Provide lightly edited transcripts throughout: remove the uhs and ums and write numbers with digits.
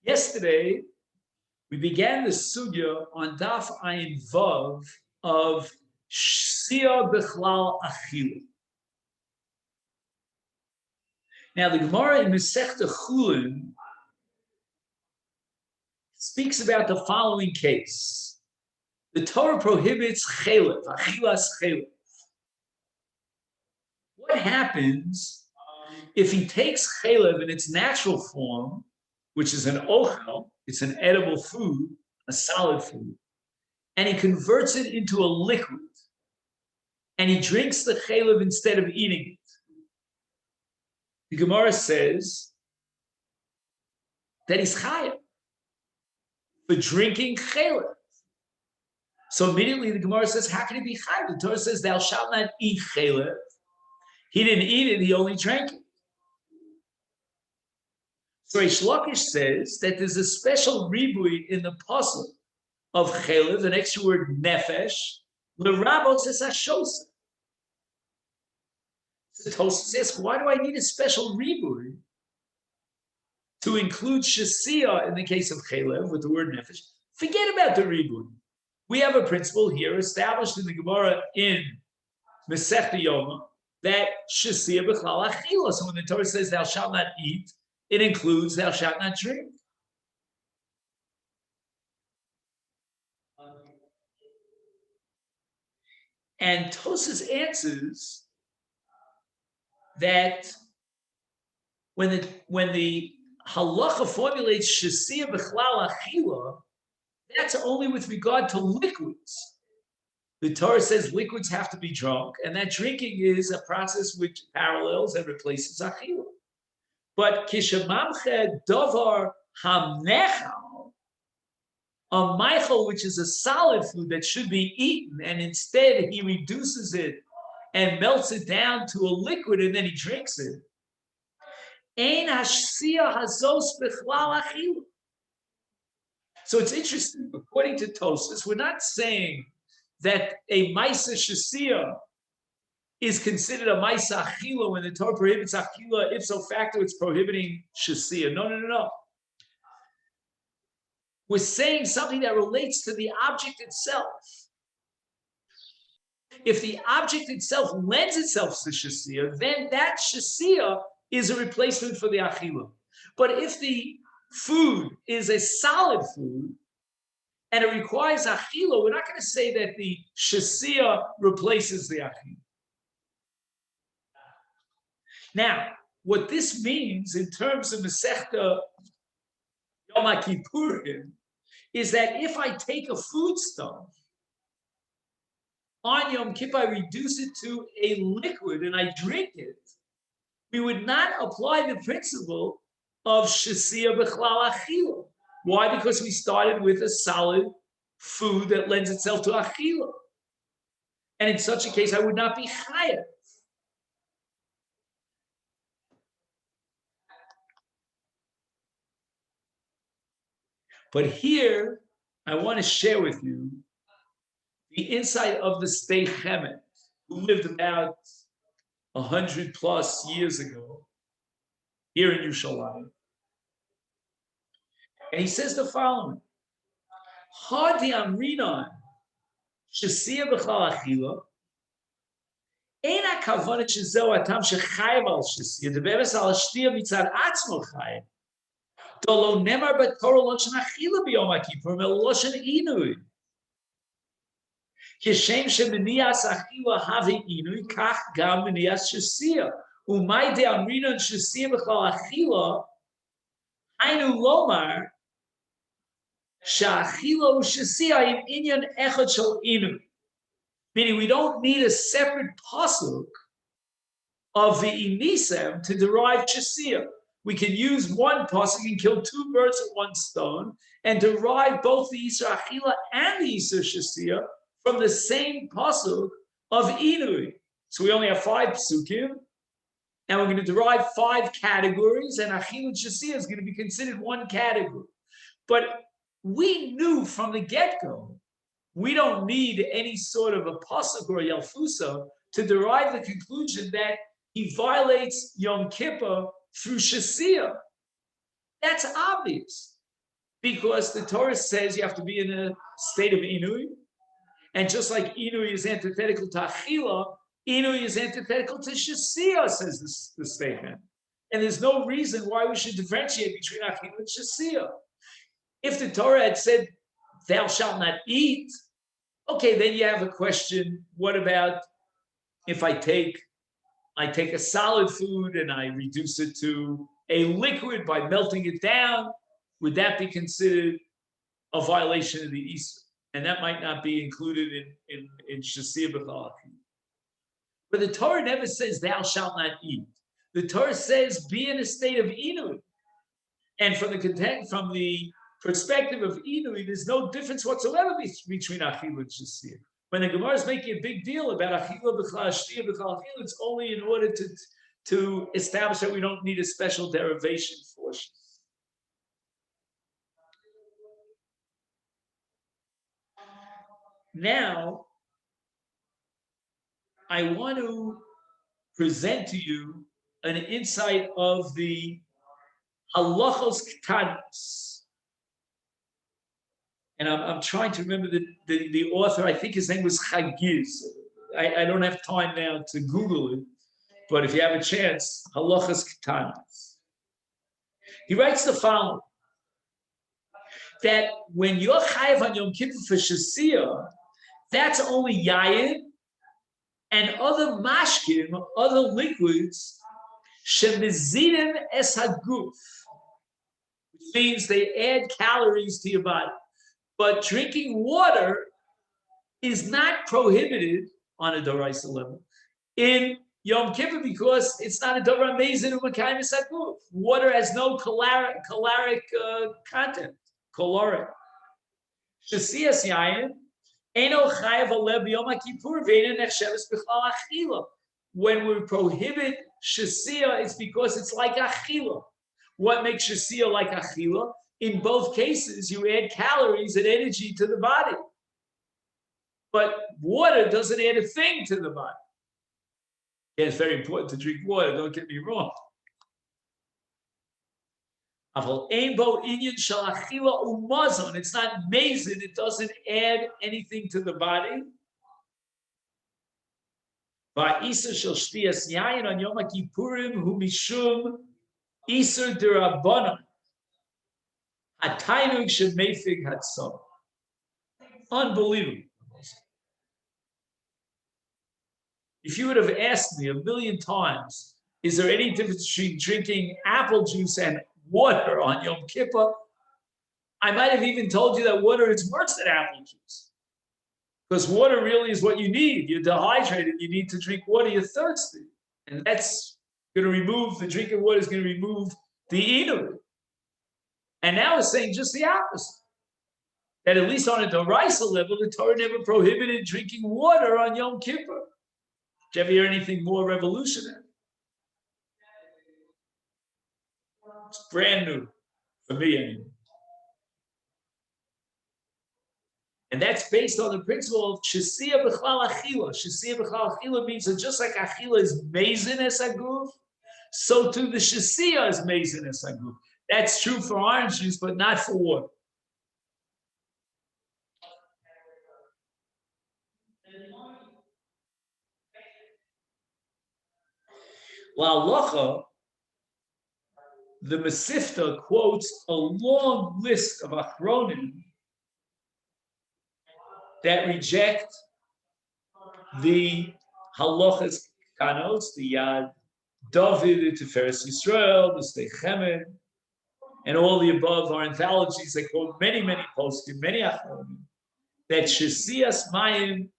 Yesterday, we began the sugya on Daf Ayin Vav of Shia Bechlal Achila. Now, the Gemara in Masechet Chulin speaks about the following case. The Torah prohibits chelev, achilas chelev. What happens if he takes chelev in its natural form, which is an ochel, it's an edible food, a solid food, and he converts it into a liquid, and he drinks the chelev instead of eating it? The Gemara says that he's chayav for drinking chelev. So immediately the Gemara says, how can he be chayav? The Torah says, thou shalt not eat chelev. He didn't eat it, he only drank it. So Reish Lakish says that there's a special ribui in the pasuk of chelev, the next word nefesh, l'rabot says hashosa. So Tosfos asks, why do I need a special ribui to include shasiya in the case of chelev with the word nefesh? Forget about the ribui. We have a principle here established in the Gemara in Masechet Yoma that shasiya b'chlal achila. So when the Torah says thou shalt not eat, it includes thou shalt not drink. And Tosfos answers that when the halacha formulates shasiya b'chlal achila, that's only with regard to liquids. The Torah says liquids have to be drunk, and that drinking is a process which parallels and replaces achila. But kishamamche davar hamnechal, a meichel, which is a solid food that should be eaten, and instead he reduces it and melts it down to a liquid, and then he drinks it. Ein hashsiya hazos b'chlal achila. So it's interesting. According to Tosfos, we're not saying that a Maisa Shasiya is considered a Maisa Achila when the Torah prohibits Achila. Ipso facto, it's prohibiting Shasiya. No. We're saying something that relates to the object itself. If the object itself lends itself to Shasiya, then that Shasiya is a replacement for the Achila. But if the food is a solid food and it requires achila, we're not going to say that the shasiya replaces the achila. Now, what this means in terms of Masechet Yoma Kippurim is that if I take a foodstuff on Yom Kippur, I reduce it to a liquid and I drink it, we would not apply the principle of shasiya b'chlal achila. Why? Because we started with a solid food that lends itself to achila. And in such a case, I would not be chayav. But here, I want to share with you the insight of the Sdei Chemet, who lived about 100 plus years ago here in Yerushalayim. And he says the following: Hadi amrinan shasiya b'chlal achila, ein hakavana shezeu atam shechayav al shasiya, deberes al shtiya mitzad atzmo chayav. Dolo nemar b'torah loshen achila b'yom kippur meloshen inui. Kishem sheminias achila havi inui kach gam minias shasiya. Umay de amrinan shasiya b'chlal achila hainu lomar. Meaning we don't need a separate pasuk of the inisem to derive shasiya. We can use one pasuk and kill two birds with one stone and derive both the Yisur Achila and the Yisur Shasiya from the same pasuk of Inui. So we only have 5 psukim, and we're going to derive 5 categories, and Achila and Shasiya is going to be considered one category. But we knew from the get-go, we don't need any sort of a pasuk or a yalfusa to derive the conclusion that he violates Yom Kippur through Shasiya. That's obvious. Because the Torah says you have to be in a state of inui, and just like inui is antithetical to achila, inui is antithetical to shasiya, says the statement. And there's no reason why we should differentiate between achila and shasiya. If the Torah had said, "Thou shalt not eat," okay, then you have a question. What about if I take a solid food and I reduce it to a liquid by melting it down? Would that be considered a violation of the Isur? And that might not be included in Shasir B'chal. But the Torah never says, "Thou shalt not eat." The Torah says, "Be in a state of inui." And from the perspective of inui, there's no difference whatsoever between achila and shasir. When the Gemara is making a big deal about achila b'chal, shtia b'chal, it's only in order to establish that we don't need a special derivation for shasir. Now, I want to present to you an insight of the halachos ketanos. And I'm trying to remember the author. I think his name was Chagiz. I don't have time now to Google it, but if you have a chance, halachos ketanos. He writes the following: that when you're chayav on Yom Kippur for shasiyah, that's only yayin and other mashkim, other liquids, shemizinim es haguf, which means they add calories to your body. But drinking water is not prohibited on a Doraisa level in Yom Kippur because it's not a Dora Mezin Umakayim Sakuf. Water has no caloric content. Caloric. Shasiyas Yayin, Eno Chayav Alev Yom Kippur Ve'ena Nechsheves B'chal Achila. When we prohibit Shasiyah, it's because it's like Achila. What makes Shasiyah like Achila? In both cases, you add calories and energy to the body. But water doesn't add a thing to the body. Yeah, it's very important to drink water, don't get me wrong. It's not mazin, it doesn't add anything to the body. On Yom Kippurim hu mishum Isur d'Rabbanan. Unbelievable. If you would have asked me a million times, is there any difference between drinking apple juice and water on Yom Kippur? I might have even told you that water is worse than apple juice. Because water really is what you need. You're dehydrated, you need to drink water, you're thirsty. And that's going to remove, the drinking water is going to remove the inu. And now it's saying just the opposite. That at least on a Doraisa level, the Torah never prohibited drinking water on Yom Kippur. Did you ever hear anything more revolutionary? It's brand new for me anyway. And that's based on the principle of Shasiya B'chal Achila. Shasiya B'chal Achila means that just like Achila is Mezin es Aguf, so too the Shasiya is Mezin es Aguf. That's true for orange juice, but not for water. La'alacha, the Masifta quotes a long list of achronim that reject the halachas kanos, the Yad David, the Tiferes Yisrael, the Stei Chemed, and all the above are anthologies that quote many poskim, many achronim, that Shasiyas Mayim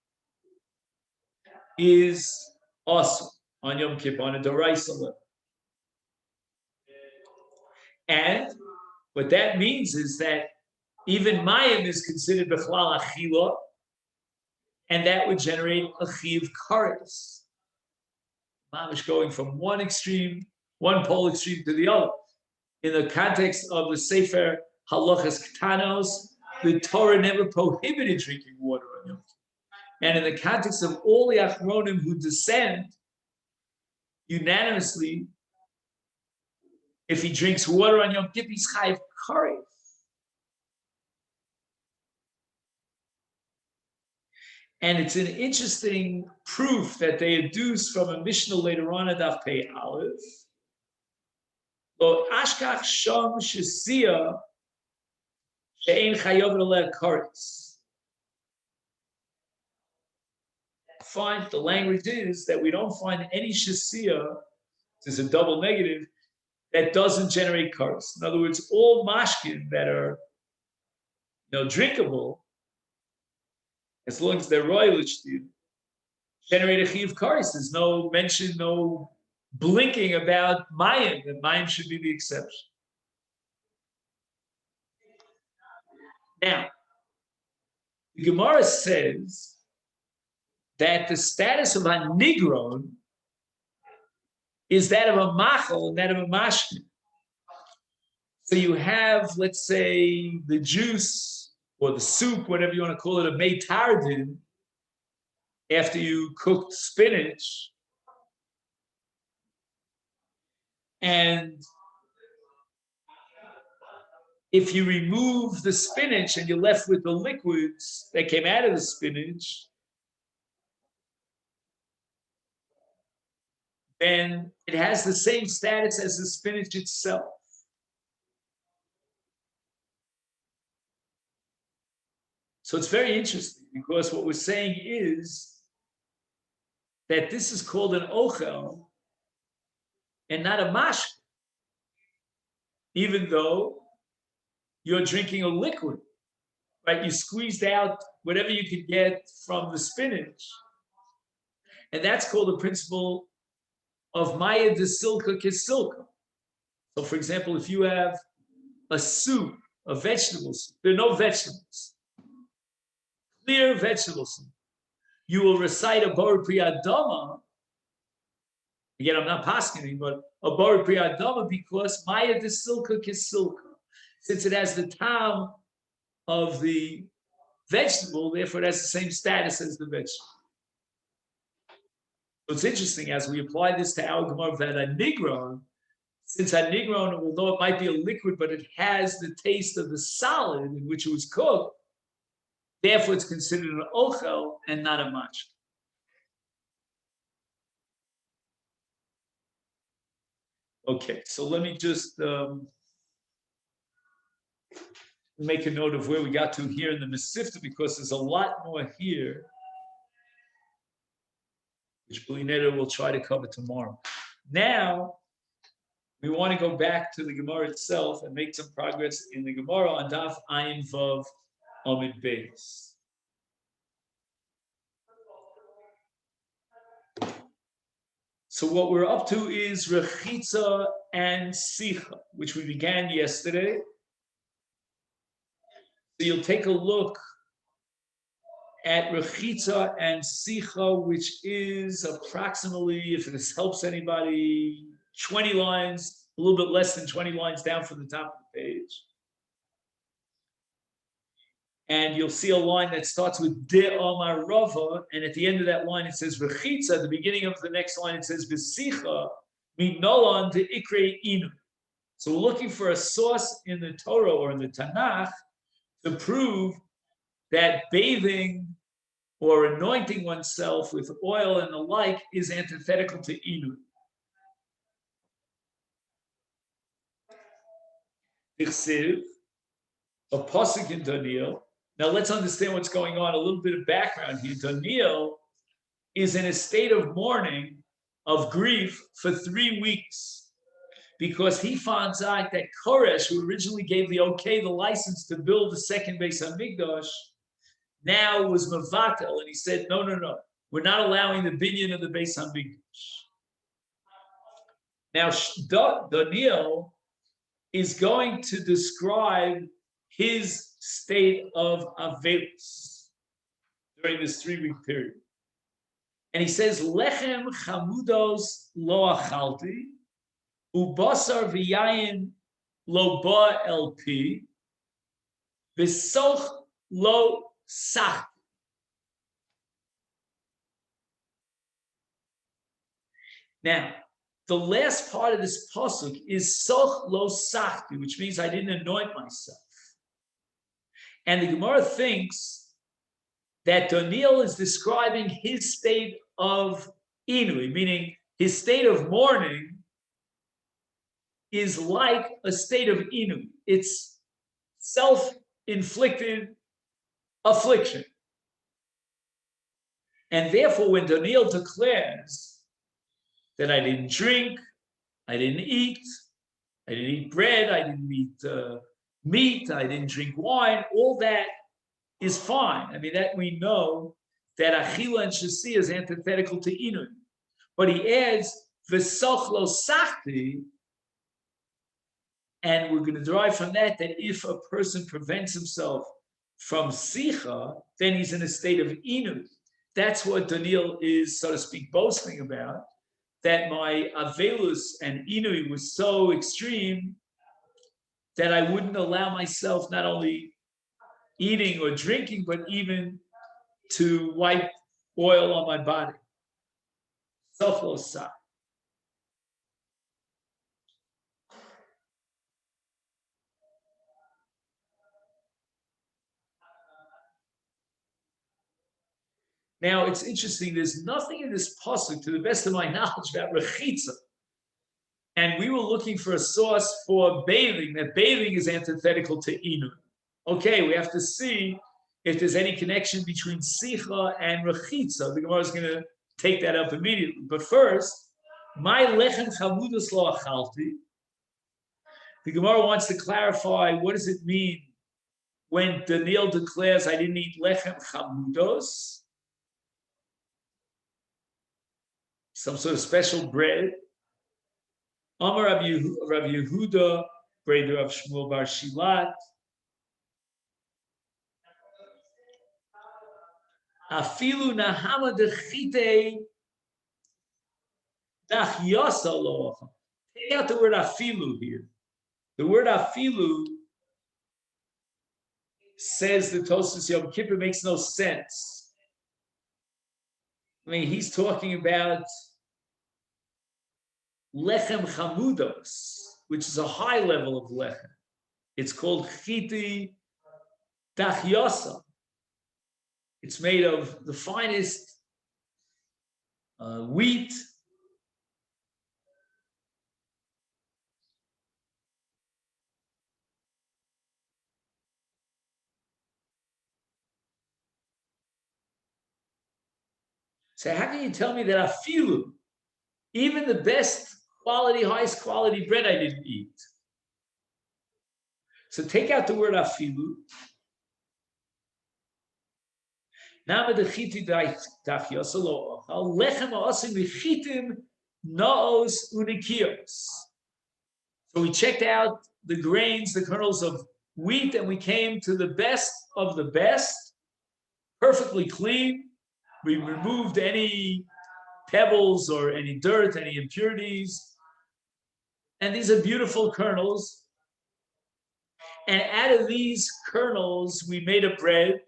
is awesome on Yom Kippur, on a Doraisa level. And what that means is that even Mayim is considered B'chlal Achila, and that would generate a Chiv Kares. Mamish going from one pole extreme to the other. In the context of the Sefer Halachas Ketanos, the Torah never prohibited drinking water on Yom Kippur. And in the context of all the Achronim who descend unanimously, if he drinks water on Yom Kippur, he's chayiv kares. And it's an interesting proof that they adduce from a Mishnah later on at Daf Pei Aleph. Lo ashkach sham shesia she'ein chayov eleh karetz. Find the language is that we don't find any shesia, there's a double negative, that doesn't generate karetz. In other words, all mashkin that are drinkable, as long as they're royal, generate a chiyuv karetz. There's no mention, no blinking about mayim, that mayim should be the exception. Now, the Gemara says that the status of a nigron is that of a machal and that of a mashkin. So you have, let's say, the juice or the soup, whatever you want to call it, of meitardin, after you cooked spinach. And if you remove the spinach and you're left with the liquids that came out of the spinach, then it has the same status as the spinach itself. So it's very interesting because what we're saying is that this is called an ochel and not a mashkin, even though you're drinking a liquid, right? You squeezed out whatever you could get from the spinach. And that's called the principle of maya de silka kisilka. So for example, if you have a soup, a vegetable soup, there are no vegetables, clear vegetable soup, you will recite a bar priyadama. Again, I'm not paskening, but a bar priyadama because maya de silka kisilka. Since it has the tam of the vegetable, therefore it has the same status as the vegetable. So it's interesting as we apply this to our Gemara that a nigron, since a nigron, although it might be a liquid, but it has the taste of the solid in which it was cooked, therefore it's considered an ochel and not a mashkin. Okay, so let me just make a note of where we got to here in the Masechet, because there's a lot more here, which Blinetta will try to cover tomorrow. Now, we want to go back to the Gemara itself and make some progress in the Gemara on Daf Ayin Vav Amid Beis. So what we're up to is Rechitza and Sicha, which we began yesterday. So you'll take a look at Rechitza and Sicha, which is approximately, if this helps anybody, 20 lines, a little bit less than 20 lines down from the top of the page. And you'll see a line that starts with De Amar Rava, and at the end of that line it says Rechitza. At the beginning of the next line it says V'sicha Minolan de Ikre Inu. So we're looking for a source in the Torah or in the Tanakh to prove that bathing or anointing oneself with oil and the like is antithetical to Inu. Tichsiv, a pasuk in Daniel. Now let's understand what's going on. A little bit of background here. Daniel is in a state of mourning, of grief for 3 weeks, because he finds out that Koresh, who originally gave the license to build the second Beis Hamikdash, now was Mavatel, and he said, no, we're not allowing the binyan of the Beis Hamikdash. Now, Daniel is going to describe his state of Avelus during this 3-week period. And he says, Lechem chamudos lo achalti, ubasar v'yayin lo ba el pi, v'soch lo sach. Now, the last part of this pasuk is soch lo sachti, which means I didn't anoint myself. And the Gemara thinks that Daniel is describing his state of inui, meaning his state of mourning is like a state of inui. It's self-inflicted affliction. And therefore, when Daniel declares that I didn't drink, I didn't eat bread, I didn't eat meat, I didn't drink wine, all that is fine. I mean, that we know that Achila and Shasi is antithetical to Inun. But he adds, V'sochlo Sachti, and we're going to derive from that if a person prevents himself from Sicha, then he's in a state of Inun. That's what Daniel is, so to speak, boasting about, that my Avelus and Inui was so extreme that I wouldn't allow myself not only eating or drinking, but even to wipe oil on my body. Sochlosa. Now, it's interesting, there's nothing in this pasuk, to the best of my knowledge, about rechitza. And we were looking for a source for bathing, that bathing is antithetical to inu. Okay, we have to see if there's any connection between sicha and rechitza. The Gemara is going to take that up immediately. But first, my lechem chamudos lo achalti. The Gemara wants to clarify, what does it mean when Daniel declares, I didn't eat lechem chamudos, some sort of special bread. Amar Rabbi Yehuda, brother of Shmuel Bar Shilat. Afilu nahama dechite dachyasa lo. Take out the word afilu here. The word afilu, says the Tosfos Yom Kippur, makes no sense. I mean, he's talking about lechem chamudos, which is a high level of lechem. It's called chiti dachyasa. It's made of the finest wheat. So how can you tell me that afilu, even the best quality, highest quality bread, I didn't eat? So take out the word afilu. So we checked out the grains, the kernels of wheat, and we came to the best of the best, perfectly clean. We removed any pebbles or any dirt, any impurities. And these are beautiful kernels. And out of these kernels, we made a bread.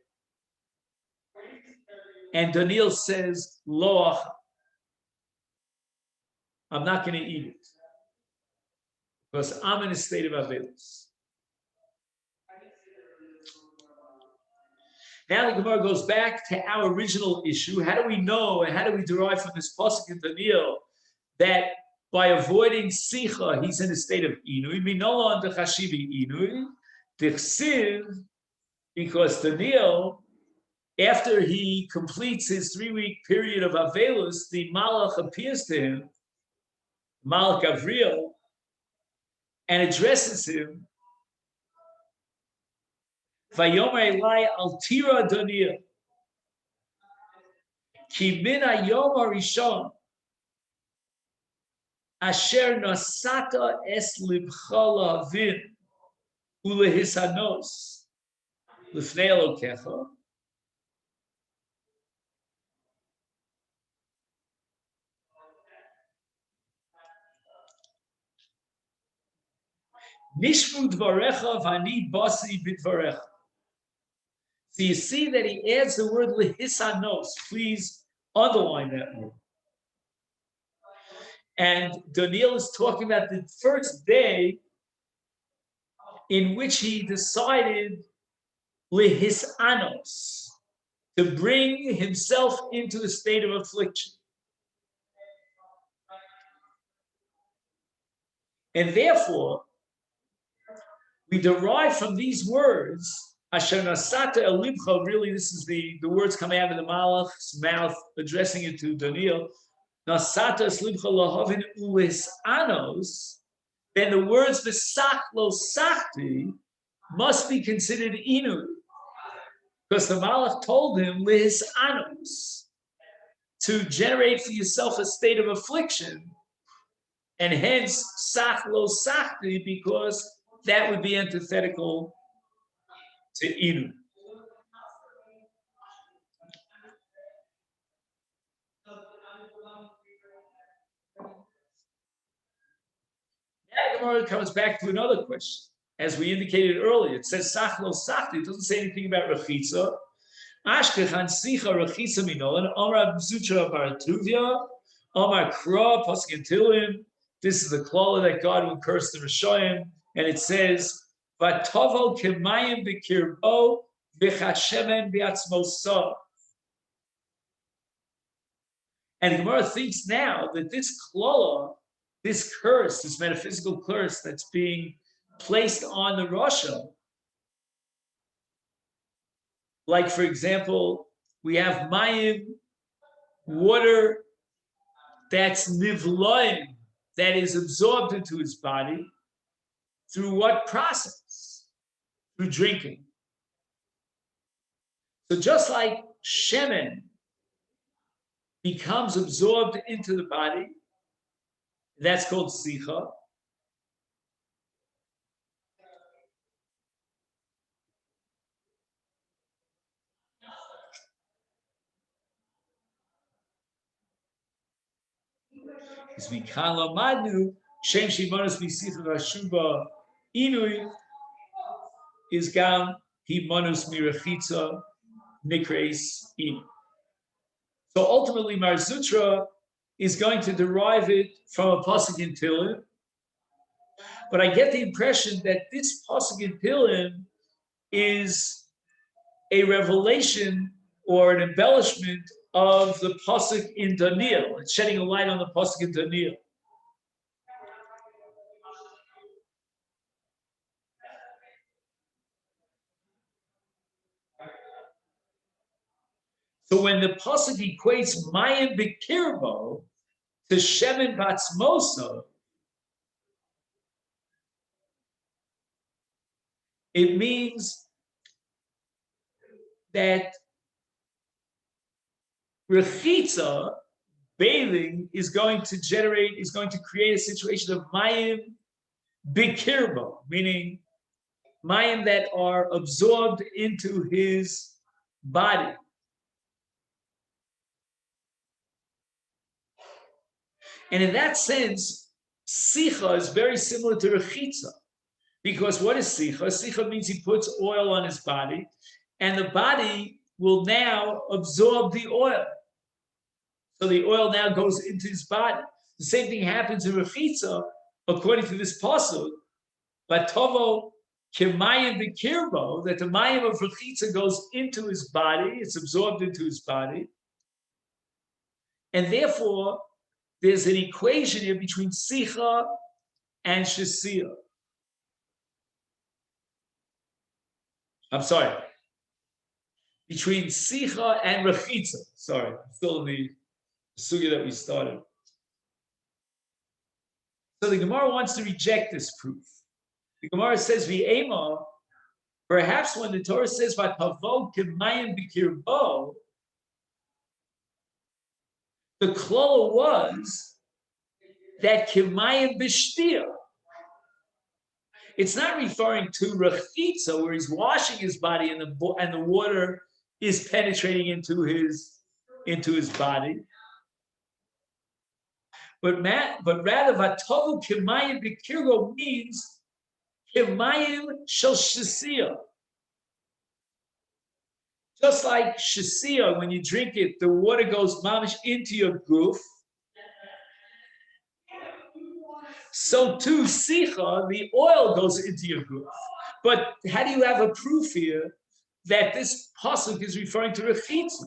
And Daniel says, Loach, I'm not going to eat it, because I'm in a state of avelus. Now the Gemara goes back to our original issue. How do we know, and how do we derive from this pasuk in Daniel that by avoiding sicha, he's in a state of inui? Minola and chashivi inui, dichsiv, because Daniel, after he completes his 3-week period of avelus, the malach appears to him, Malach Gavriel, and addresses him. Vayomer Elai Altira Daniel, Ki min hayom harishon asher nasata es libcha lahavin ulehisanos lifnei Elokecha. Nishmu dvarecha v'ani basi b'dvarecha. So you see that he adds the word lehisanos. Please underline that word. And Daniel is talking about the first day in which he decided lehisanos, to bring himself into a state of affliction. And therefore, we derive from these words, Asher Nasata El Libcha, really this is the words coming out of the Malach's mouth, addressing it to Daniel, Nasata Es Libcha Lahavin Ulis Anos, then the words V'sach Lo Sachti must be considered Inu, because the Malach told him Lis Anos, to generate for yourself a state of affliction, and hence Sach Lo Sachti, because that would be antithetical to Inu. Now Gemara comes back to another question. As we indicated earlier, it says Sach Lo Sachti. It doesn't say anything about Rechitza. Ashkechan Sicha Rechitza Minolan, Omar Zutra Baratuvia, Omar Kra, Paskin Tilim. This is the klala that God will curse the Rishoyim, and it says, Vatovo Kemayim Bikirbo V'chashemen Biatzmosa. And the Gemara thinks now that this klala, this curse, this metaphysical curse that's being placed on the Rasha, like for example, we have mayim, water that's nivlaim, that is absorbed into his body, through what process? Through drinking. So just like shemen becomes absorbed into the body, that's called sicha. As we can lamadnu, shem shimonus misicha vashuba inui is gam himonus mirachitza nikreis in. So ultimately, Mar Zutra is going to derive it from a pasuk in Tehillim, but I get the impression that this pasuk in Tehillim is a revelation or an embellishment of the pasuk in Daniel. It's shedding a light on the pasuk in Daniel. So when the pasuk equates Mayim Bikirbo to Shemen Batzmosa, it means that Rechitza, bathing, is going to create a situation of Mayim Bikirbo, meaning Mayim that are absorbed into his body. And in that sense, Sicha is very similar to Rechitza. Because what is Sicha? Sicha means he puts oil on his body, and the body will now absorb the oil. So the oil now goes into his body. The same thing happens in Rechitza, according to this pasuk, Batovo Kemayim Bikirbo, that the Mayim of Rechitza goes into his body, it's absorbed into his body. And therefore, there's an equation here between Sicha and Shesiyah. I'm sorry. Between Sicha and Rechitza. Sorry, I'm still in the sugya that we started. So the Gemara wants to reject this proof. The Gemara says, V'ema, perhaps when the Torah says, V'tavo kemayim b'kirbo, the klala was that kemayim b'shtia. It's not referring to Rechitza, where he's washing his body and the water is penetrating into his body. But rather, Vatovu Kemayim Bikirgo means Kemayim Shel Shesiyah. Just like Shesiyah, when you drink it, the water goes mamish into your goof. So too, Sicha, the oil goes into your goof. But how do you have a proof here that this pasuk is referring to rechitza.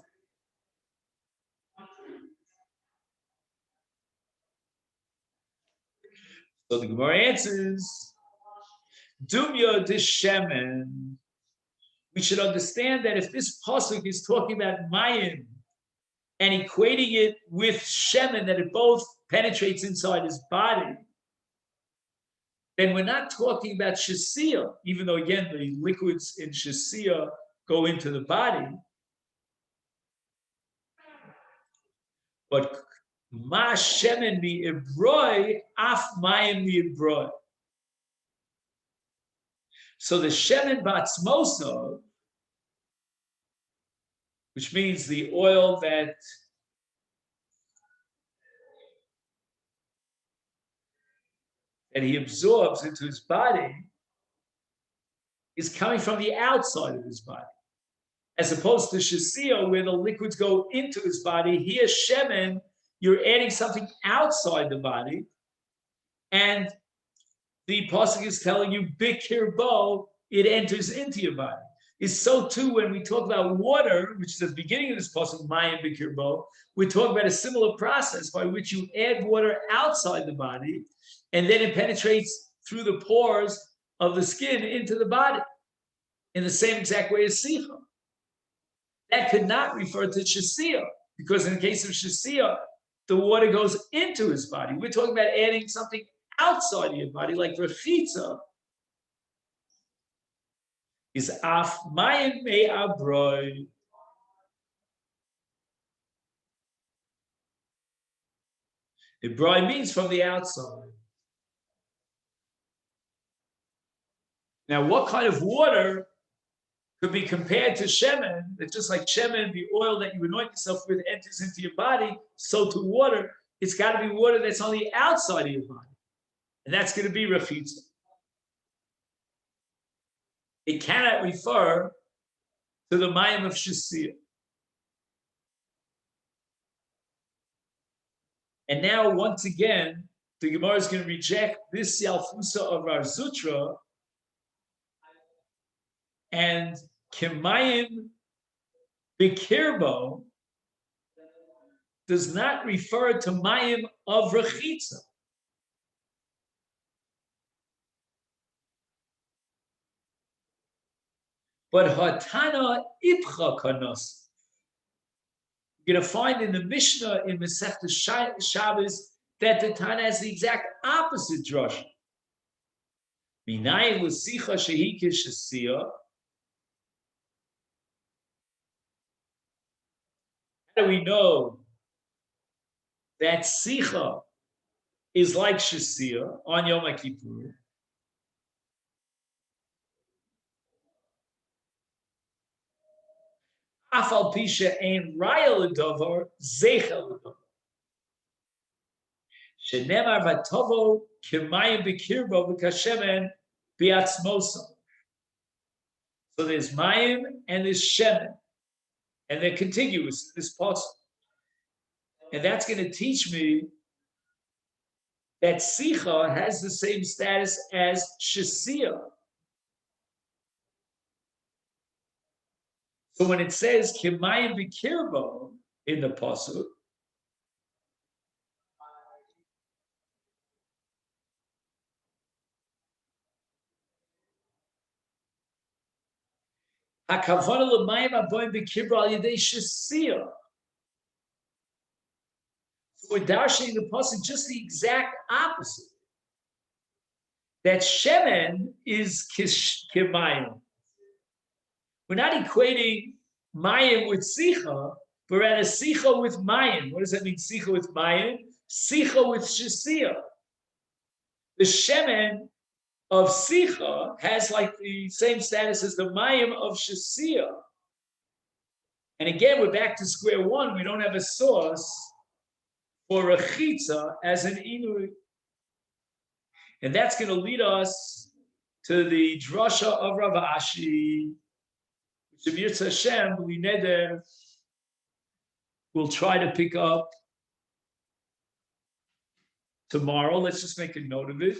So the Gemara answers, Dumya dishemen. We should understand that if this pasuk is talking about mayim and equating it with shemen, that it both penetrates inside his body, then we're not talking about shasiyah, even though again the liquids in shasiyah go into the body. But ma shemen mi ibroi af mayim mi ibroi. So the shemen batzmosa, which means the oil that he absorbs into his body, is coming from the outside of his body. As opposed to shasiyah, where the liquids go into his body, here shemen, you're adding something outside the body, and the pasuk is telling you, bikirbo, it enters into your body. Is so too when we talk about water, which is at the beginning of this pasuk, mayim bikirbo, we talk about a similar process by which you add water outside the body, and then it penetrates through the pores of the skin into the body, in the same exact way as sicha. That could not refer to shasiyah, because in the case of shasiyah, the water goes into his body. We're talking about adding something outside of your body, like rechitza, is af mayim me abroi. Ibroi means from the outside. Now, what kind of water could be compared to shemen? That just like shemen, the oil that you anoint yourself with, enters into your body, so to water, it's got to be water that's on the outside of your body. And that's going to be rechitza. It cannot refer to the mayim of shasiyah. And now, once again, the Gemara is going to reject this Yalfusa of our Zutra, and Kemayim Bikirbo does not refer to Mayim of Rechitza. But Hatana Ipcha Kanos. You're going to find in the Mishnah in Masechet Shabbos that the Tana has the exact opposite drasha. Minayin l'sicha shehi k'shasiyah. How do we know that sicha is like shasiyah on Yom Kippur? Afal pisha ein raya l'davar zeichel l'davar. Shenemar v'tovo k'mayim b'kirbo v'kashemen b'atzmosa. So there's mayim and there's shemen, and they're contiguous in this pasuk. And that's going to teach me that sicha has the same status as shasiyah. So when it says kimayim b'kirbo in the pasuk, hakavana l'mayim aboyim b'kirbo al yedei shasiyah. So we're darshing the pasuk just the exact opposite. That shemen is kimayim. We're not equating mayim with sicha, but rather sicha with mayim. What does that mean, sicha with mayim? Sicha with shasiyah. The shemen of sicha has like the same status as the mayim of shasiyah. And again, we're back to square one. We don't have a source for rechitza as an inui. And that's going to lead us to the drasha of Rav Ashi. Shemir Hashem, we'll try to pick up tomorrow. Let's just make a note of it.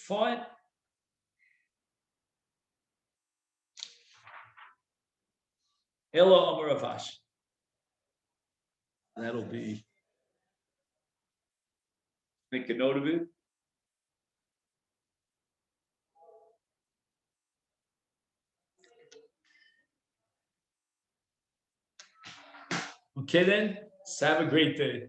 Fine. Elo Amar Avash. That'll be. Make a note of it. Okay then. So have a great day.